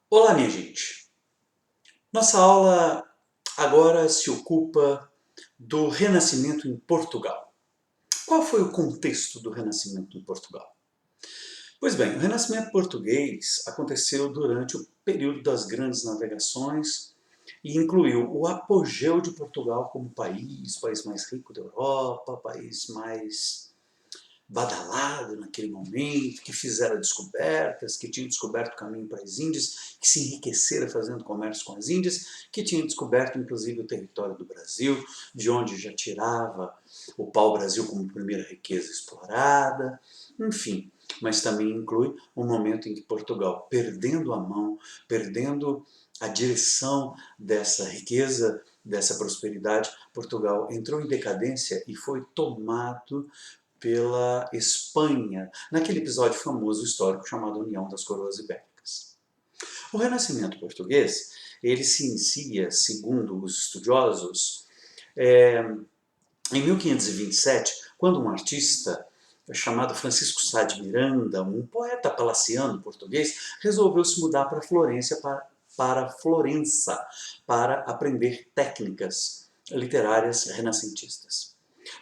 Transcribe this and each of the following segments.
Olá, minha gente! Nossa aula agora se ocupa do Renascimento em Portugal. Qual foi o contexto do Renascimento em Portugal? Pois bem, o Renascimento português aconteceu durante o período das grandes navegações e incluiu o apogeu de Portugal como país mais rico da Europa, país mais badalado naquele momento, que fizeram descobertas, que tinham descoberto o caminho para as Índias, que se enriqueceram fazendo comércio com as Índias, que tinham descoberto inclusive o território do Brasil, de onde já tirava o pau-brasil como primeira riqueza explorada, enfim. Mas também inclui um momento em que Portugal, perdendo a mão, perdendo a direção dessa riqueza, dessa prosperidade, Portugal entrou em decadência e foi tomado pela Espanha, naquele episódio famoso histórico chamado União das Coroas Ibéricas. O Renascimento português, ele se inicia, segundo os estudiosos, em 1527, quando um artista chamado Francisco Sá de Miranda, um poeta palaciano português, resolveu se mudar para Florença para aprender técnicas literárias renascentistas.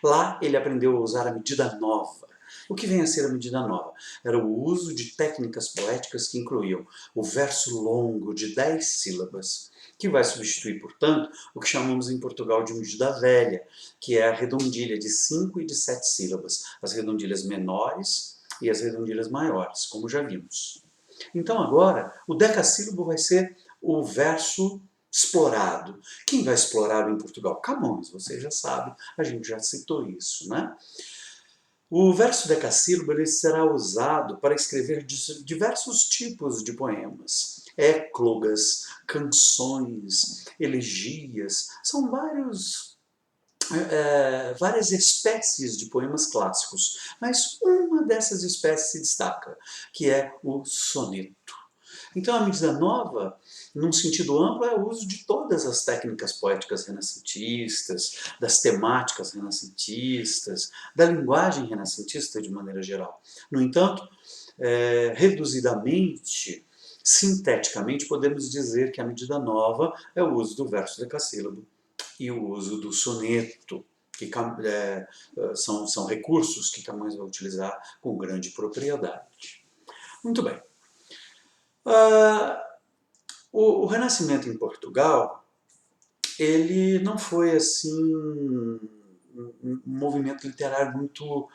Lá ele aprendeu a usar a medida nova. O que vem a ser a medida nova? Era o uso de técnicas poéticas que incluíam o verso longo de 10 sílabas, que vai substituir, portanto, o que chamamos em Portugal de medida velha, que é a redondilha de 5 e de 7 sílabas, as redondilhas menores e as redondilhas maiores, como já vimos. Então agora, o decassílabo vai ser o verso explorado. Quem vai explorar em Portugal? Camões, você já sabe, a gente já citou isso, né? O verso decassílabo ele será usado para escrever diversos tipos de poemas. Éclogas, canções, elegias, são várias espécies de poemas clássicos, mas uma dessas espécies se destaca, que é o soneto. Então, a medida nova, num sentido amplo, é o uso de todas as técnicas poéticas renascentistas, das temáticas renascentistas, da linguagem renascentista de maneira geral. No entanto, reduzidamente, sinteticamente, podemos dizer que a medida nova é o uso do verso decassílabo e o uso do soneto, que são recursos que Camões vai utilizar com grande propriedade. Muito bem. O Renascimento em Portugal, ele não foi assim um movimento literário muito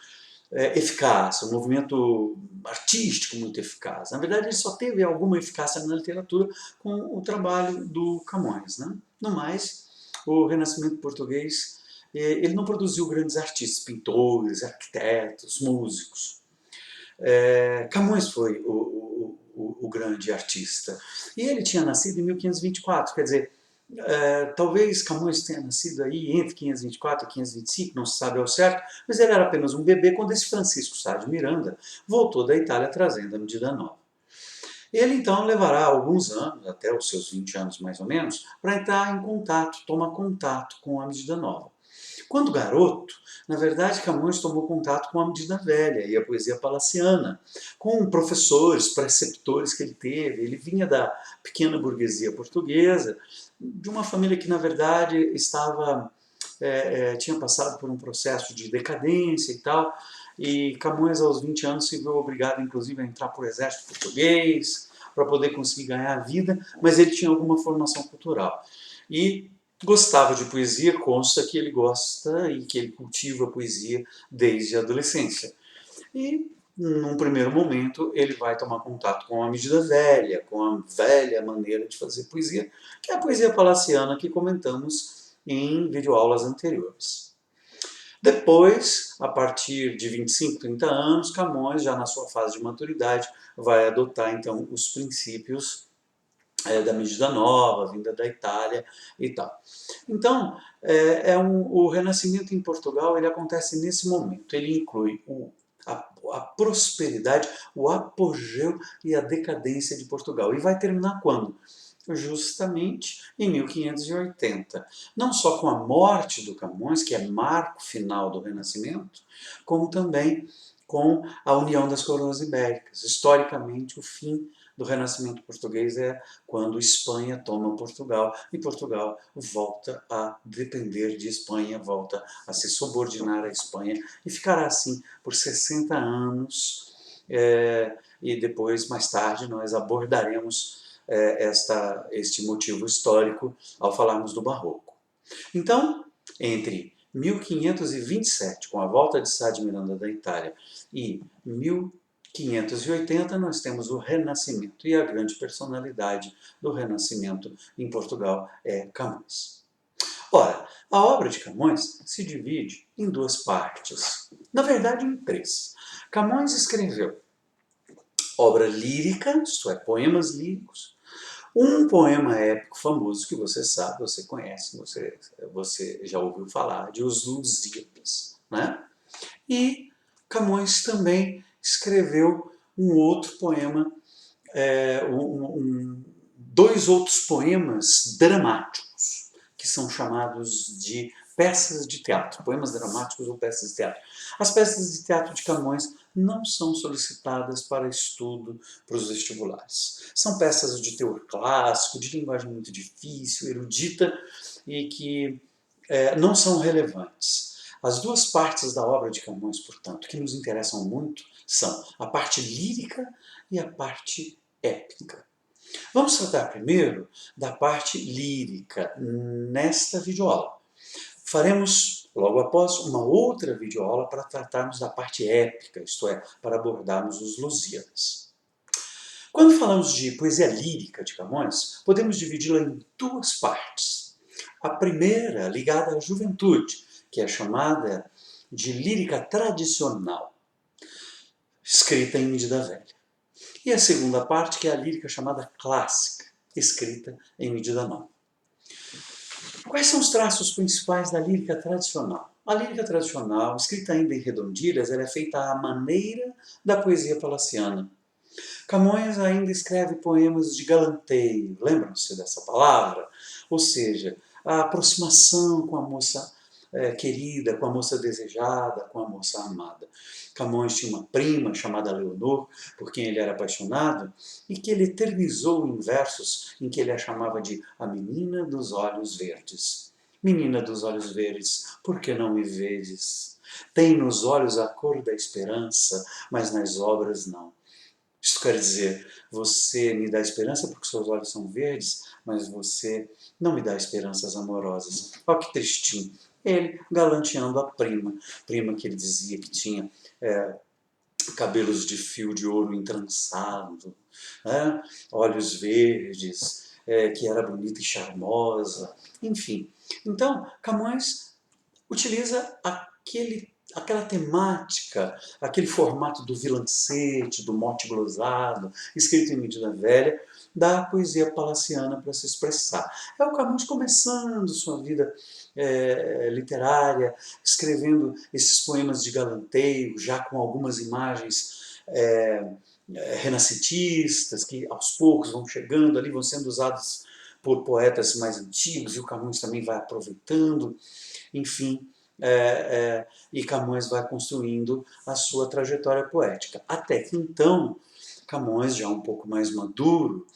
eficaz, um movimento artístico muito eficaz. Na verdade, ele só teve alguma eficácia na literatura com o trabalho do Camões, né? No mais, o Renascimento português ele não produziu grandes artistas, pintores, arquitetos, músicos. Camões foi o grande artista. E ele tinha nascido em 1524, quer dizer, talvez Camões tenha nascido aí entre 524 e 525, não se sabe ao certo, mas ele era apenas um bebê quando esse Francisco Sá de Miranda voltou da Itália trazendo a medida nova. Ele então levará alguns anos, até os seus 20 anos mais ou menos, para entrar em contato, tomar contato com a medida nova. Quando garoto, na verdade, Camões tomou contato com a medida velha e a poesia palaciana, com professores, preceptores que ele teve. Ele vinha da pequena burguesia portuguesa, de uma família que, na verdade, tinha passado por um processo de decadência e tal, e Camões, aos 20 anos, se viu obrigado, inclusive, a entrar para o exército português, para poder conseguir ganhar a vida, mas ele tinha alguma formação cultural. E gostava de poesia, consta que ele gosta e que ele cultiva a poesia desde a adolescência. E, num primeiro momento, ele vai tomar contato com a medida velha, com a velha maneira de fazer poesia, que é a poesia palaciana que comentamos em videoaulas anteriores. Depois, a partir de 25, 30 anos, Camões, já na sua fase de maturidade, vai adotar então os princípios da medida nova, vinda da Itália e tal. Então, o Renascimento em Portugal ele acontece nesse momento. Ele inclui a prosperidade, o apogeu e a decadência de Portugal. E vai terminar quando? Justamente em 1580. Não só com a morte do Camões, que é marco final do Renascimento, como também com a união das coroas ibéricas. Historicamente, o fim do Renascimento português é quando Espanha toma Portugal e Portugal volta a depender de Espanha, volta a se subordinar à Espanha e ficará assim por 60 anos. E depois, mais tarde, nós abordaremos este motivo histórico ao falarmos do Barroco. Então, entre 1527, com a volta de Sá de Miranda da Itália, e 1580, nós temos o Renascimento. E a grande personalidade do Renascimento em Portugal é Camões. Ora, a obra de Camões se divide em duas partes. Na verdade, em três. Camões escreveu obra lírica, isto é, poemas líricos, um poema épico famoso que você sabe, você conhece, você já ouviu falar, de Os Lusíadas, né? E Camões também escreveu um outro poema, dois outros poemas dramáticos, que são chamados de peças de teatro, poemas dramáticos ou peças de teatro. As peças de teatro de Camões não são solicitadas para estudo para os vestibulares. São peças de teor clássico, de linguagem muito difícil, erudita, e que não são relevantes. As duas partes da obra de Camões, portanto, que nos interessam muito, são a parte lírica e a parte épica. Vamos tratar primeiro da parte lírica nesta videoaula. Faremos, logo após, uma outra videoaula para tratarmos da parte épica, isto é, para abordarmos os Lusíadas. Quando falamos de poesia lírica de Camões, podemos dividi-la em duas partes. A primeira, ligada à juventude, que é chamada de lírica tradicional, escrita em medida velha. E a segunda parte, que é a lírica chamada clássica, escrita em medida nova. Quais são os traços principais da lírica tradicional? A lírica tradicional, escrita ainda em redondilhas, ela é feita à maneira da poesia palaciana. Camões ainda escreve poemas de galanteio, lembram-se dessa palavra? Ou seja, a aproximação com a moça querida, com a moça desejada, com a moça amada. Camões tinha uma prima chamada Leonor, por quem ele era apaixonado, e que ele eternizou em versos em que ele a chamava de a menina dos olhos verdes. Menina dos olhos verdes, por que não me vedes? Tem nos olhos a cor da esperança, mas nas obras não. Isso quer dizer, você me dá esperança porque seus olhos são verdes, mas você não me dá esperanças amorosas. Olha que tristinho. Ele galanteando a prima que ele dizia que tinha cabelos de fio de ouro entrançado, olhos verdes, que era bonita e charmosa, enfim. Então, Camões utiliza aquela temática, aquele formato do vilancete, do mote glosado, escrito em medida velha, da poesia palaciana para se expressar. É o Camões começando sua vida literária, escrevendo esses poemas de galanteio, já com algumas imagens renascentistas, que aos poucos vão chegando ali, vão sendo usadas por poetas mais antigos, e o Camões também vai aproveitando, enfim, e Camões vai construindo a sua trajetória poética. Até que então, Camões, já um pouco mais maduro,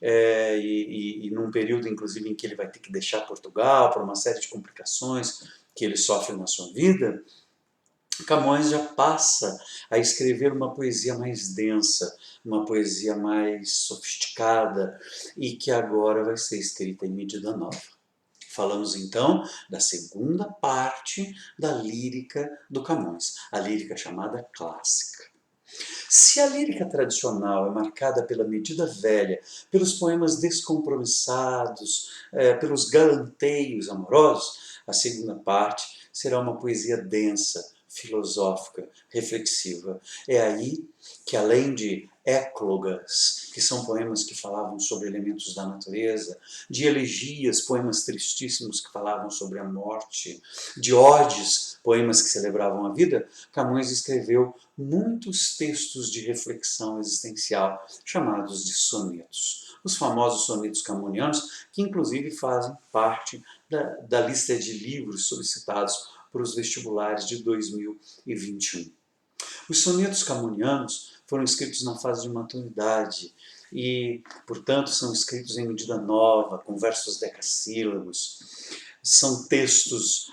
e num período, inclusive, em que ele vai ter que deixar Portugal por uma série de complicações que ele sofre na sua vida, Camões já passa a escrever uma poesia mais densa, uma poesia mais sofisticada, e que agora vai ser escrita em medida nova. Falamos então da segunda parte da lírica do Camões, a lírica chamada clássica. Se a lírica tradicional é marcada pela medida velha, pelos poemas descompromissados, pelos galanteios amorosos, a segunda parte será uma poesia densa, filosófica, reflexiva. É aí que, além de éclogas, que são poemas que falavam sobre elementos da natureza, de elegias, poemas tristíssimos que falavam sobre a morte, de odes, poemas que celebravam a vida, Camões escreveu muitos textos de reflexão existencial, chamados de sonetos. Os famosos sonetos camonianos, que inclusive fazem parte da lista de livros solicitados para os vestibulares de 2021. Os sonetos camonianos foram escritos na fase de maturidade e, portanto, são escritos em medida nova, com versos decassílabos. São textos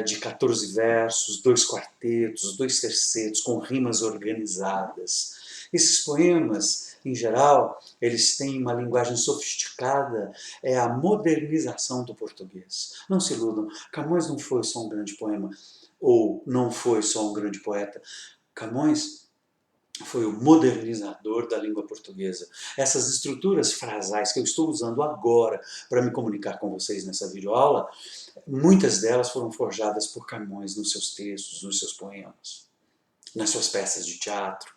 de 14 versos, 2 quartetos, 2 tercetos, com rimas organizadas. Esses poemas, em geral, eles têm uma linguagem sofisticada, é a modernização do português. Não se iludam, Camões não foi só um grande poema, ou não foi só um grande poeta. Camões foi o modernizador da língua portuguesa. Essas estruturas frasais que eu estou usando agora para me comunicar com vocês nessa videoaula, muitas delas foram forjadas por Camões nos seus textos, nos seus poemas, nas suas peças de teatro,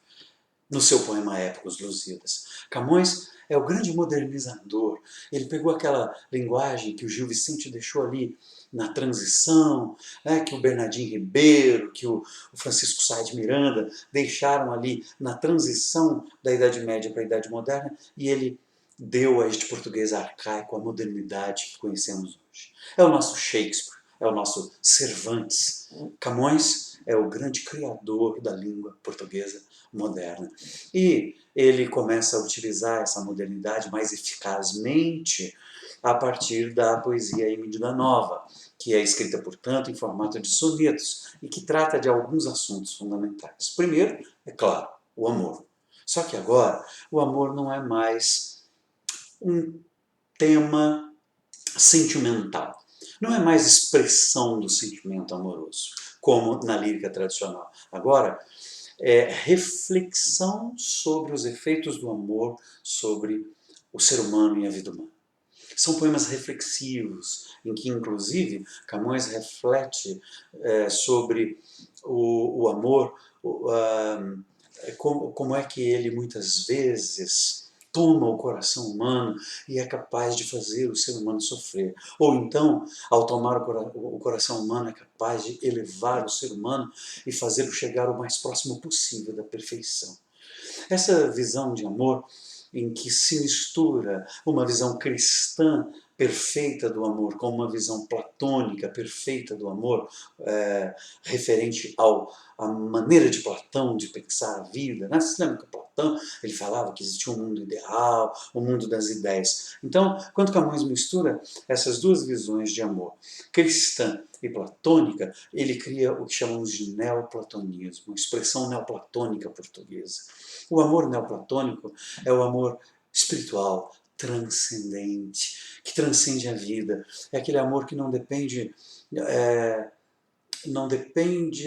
no seu poema épico, Os Lusíadas. Camões é o grande modernizador. Ele pegou aquela linguagem que o Gil Vicente deixou ali na transição, que o Bernardinho Ribeiro, que o Francisco Sá de Miranda deixaram ali na transição da Idade Média para a Idade Moderna, e ele deu a este português arcaico a modernidade que conhecemos hoje. É o nosso Shakespeare, é o nosso Cervantes. Camões é o grande criador da língua portuguesa moderna. E ele começa a utilizar essa modernidade mais eficazmente a partir da poesia em medida nova, que é escrita, portanto, em formato de sonetos e que trata de alguns assuntos fundamentais. Primeiro, é claro, o amor. Só que agora, o amor não é mais um tema sentimental. Não é mais expressão do sentimento amoroso, como na lírica tradicional. Agora, é reflexão sobre os efeitos do amor sobre o ser humano e a vida humana. São poemas reflexivos, em que, inclusive, Camões reflete sobre o amor, como é que ele, muitas vezes, toma o coração humano e é capaz de fazer o ser humano sofrer. Ou então, ao tomar o coração humano, é capaz de elevar o ser humano e fazê-lo chegar o mais próximo possível da perfeição. Essa visão de amor, em que se mistura uma visão cristã perfeita do amor com uma visão platônica perfeita do amor, referente à maneira de Platão de pensar a vida. Né? Você lembra que Platão ele falava que existia um mundo ideal, um mundo das ideias. Então, quando Camões mistura essas duas visões de amor, cristã e platônica, ele cria o que chamamos de neoplatonismo, uma expressão neoplatônica portuguesa. O amor neoplatônico é o amor espiritual, transcendente, que transcende a vida. É aquele amor que não depende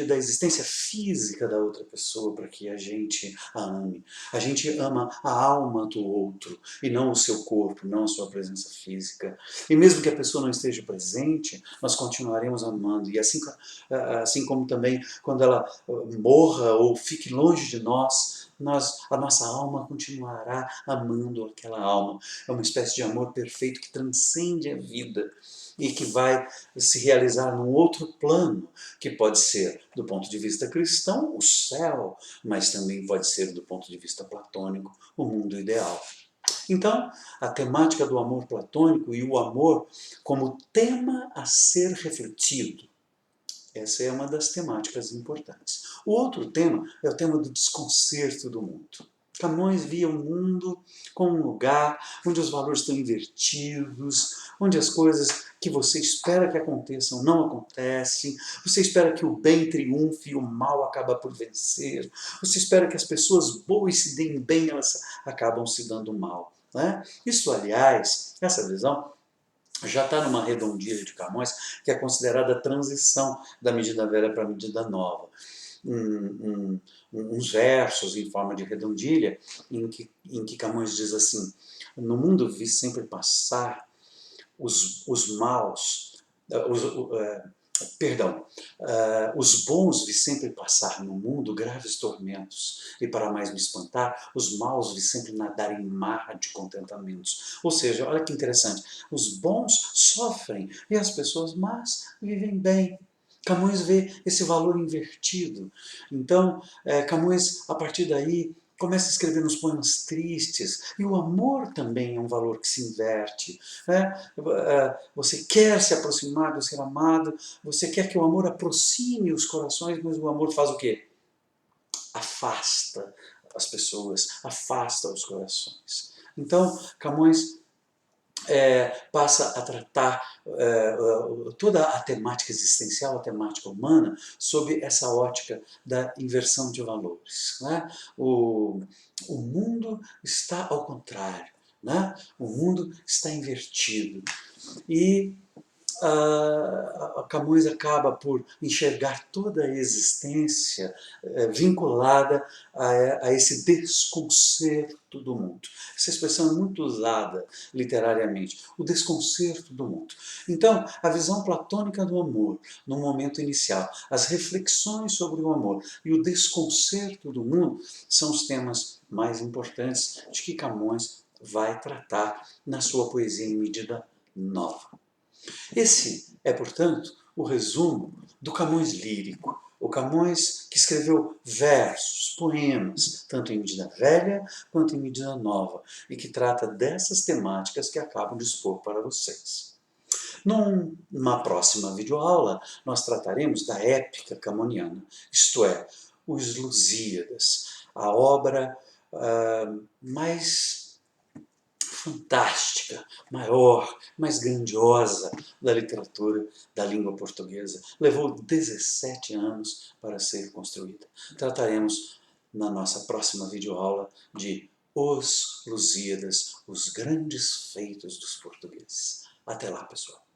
da existência física da outra pessoa para que a gente a ame. A gente ama a alma do outro e não o seu corpo, não a sua presença física. E mesmo que a pessoa não esteja presente, nós continuaremos amando. E assim como também quando ela morra ou fique longe de nós, a nossa alma continuará amando aquela alma. É uma espécie de amor perfeito que transcende a vida e que vai se realizar num outro plano, que pode ser, do ponto de vista cristão, o céu, mas também pode ser, do ponto de vista platônico, o mundo ideal. Então, a temática do amor platônico e o amor como tema a ser refletido, essa é uma das temáticas importantes. O outro tema é o tema do desconcerto do mundo. Camões via o mundo como um lugar onde os valores estão invertidos, onde as coisas que você espera que aconteçam não acontecem, você espera que o bem triunfe e o mal acaba por vencer, você espera que as pessoas boas se deem bem, elas acabam se dando mal. Né? Isso, aliás, essa visão já está numa redondilha de Camões, que é considerada a transição da medida velha para a medida nova. Uns versos em forma de redondilha, em que Camões diz assim: no mundo vi sempre passar os maus, os bons vi sempre passar no mundo graves tormentos, e para mais me espantar, os maus vi sempre nadar em mar de contentamentos. Ou seja, olha que interessante, os bons sofrem e as pessoas más vivem bem. Camões vê esse valor invertido. Então, Camões, a partir daí, começa a escrever nos poemas tristes, e o amor também é um valor que se inverte. Você quer se aproximar do ser amado, você quer que o amor aproxime os corações, mas o amor faz o quê? afasta as pessoas, afasta os corações. Então, Camões passa a tratar toda a temática existencial, a temática humana, sob essa ótica da inversão de valores, né? O mundo está ao contrário, né? O mundo está invertido. E Camões acaba por enxergar toda a existência vinculada a esse desconcerto do mundo. Essa expressão é muito usada literariamente, o desconcerto do mundo. Então, a visão platônica do amor no momento inicial, as reflexões sobre o amor e o desconcerto do mundo são os temas mais importantes de que Camões vai tratar na sua poesia em medida nova. Esse é, portanto, o resumo do Camões lírico. O Camões que escreveu versos, poemas, tanto em medida velha quanto em medida nova, e que trata dessas temáticas que acabo de expor para vocês. Numa próxima videoaula, nós trataremos da épica camoniana, isto é, os Lusíadas, a obra mais fantástica, maior, mais grandiosa da literatura da língua portuguesa. Levou 17 anos para ser construída. Trataremos na nossa próxima videoaula de Os Lusíadas, os grandes feitos dos portugueses. Até lá, pessoal!